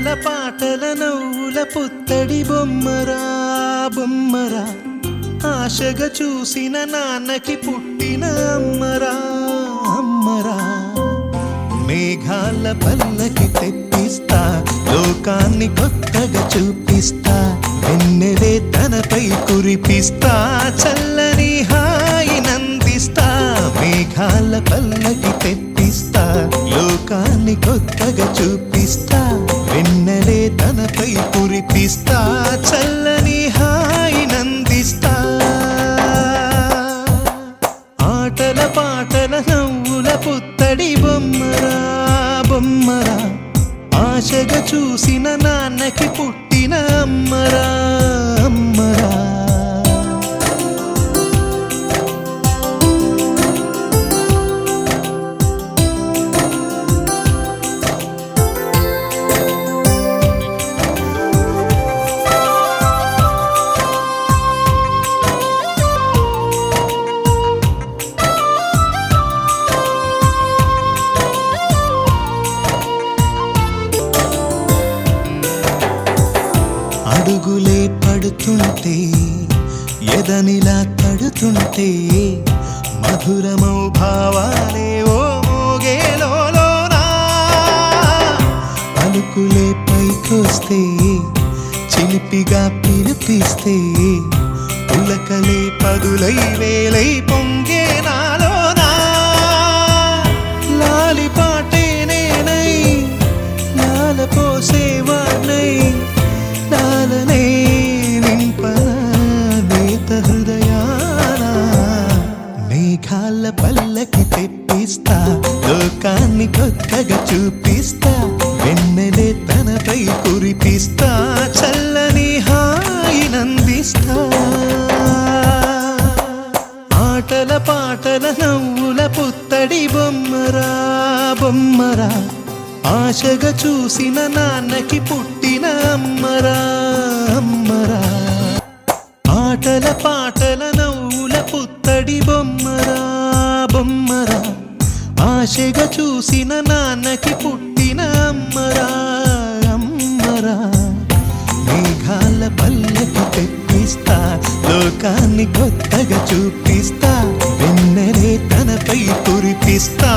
ఆటల పాటల నవ్వుల పుత్తడి బొమ్మరా బొమ్మరా ఆశగా చూసిన నాన్నకి పుట్టిన అమ్మరా అమ్మరా మేఘాల పల్లకి తెప్పిస్తా లోకాన్ని కొత్తగా చూపిస్తా వెన్నెలే తనపై కురిపిస్తా చల్లని హాయి నందిస్తా మేఘాల పల్లకి తెప్పిస్తా లోకాన్ని కొత్తగా చూపిస్తా వెన్నెలే తనపై కురిపిస్తా చల్లని హాయి నందిస్తా ఆటల పాటల నవ్వుల పుత్తడి బొమ్మరా బొమ్మరా ఆశగా చూసిన నాన్నకి పుట్టిన అమ్మరా అమ్మరా అడుగులే పడుతుంటే ఎదనిలా తడుతుంటే మధురమౌ భావాలే ఓ మోగేలోనా పలుకులే పైకొస్తే చిలిపిగా పిలిపిస్తే పులకలే పదులై వేలై పొంగే నాలోనా లాలి పాటే నేనై లాల పోసేవాణ్ణై లాలనే నింపన నేత హృదయాన మేఘాల పల్లకి తెప్పిస్తా లోకాన్ని కొత్తగా చూపిస్తా వెన్నెలే తనపై కురిపిస్తా చల్లని హాయి నందిస్తా ఆటల పాటల నవ్వుల పుత్తడి బొమ్మరా బొమ్మరా ఆశగా చూసిన నాన్నకి పుట్టిన అమ్మరా అమ్మరా ఆటల పాటల నవ్వుల పుత్తడి బొమ్మరా బొమ్మరా ఆశగా చూసిన నాన్నకి పుట్టిన అమ్మరా అమ్మరా మేఘాల పల్లకి తెప్పిస్తా లోకాన్ని కొత్తగా చూపిస్తా వెన్నెలే తనపై కురిపిస్తా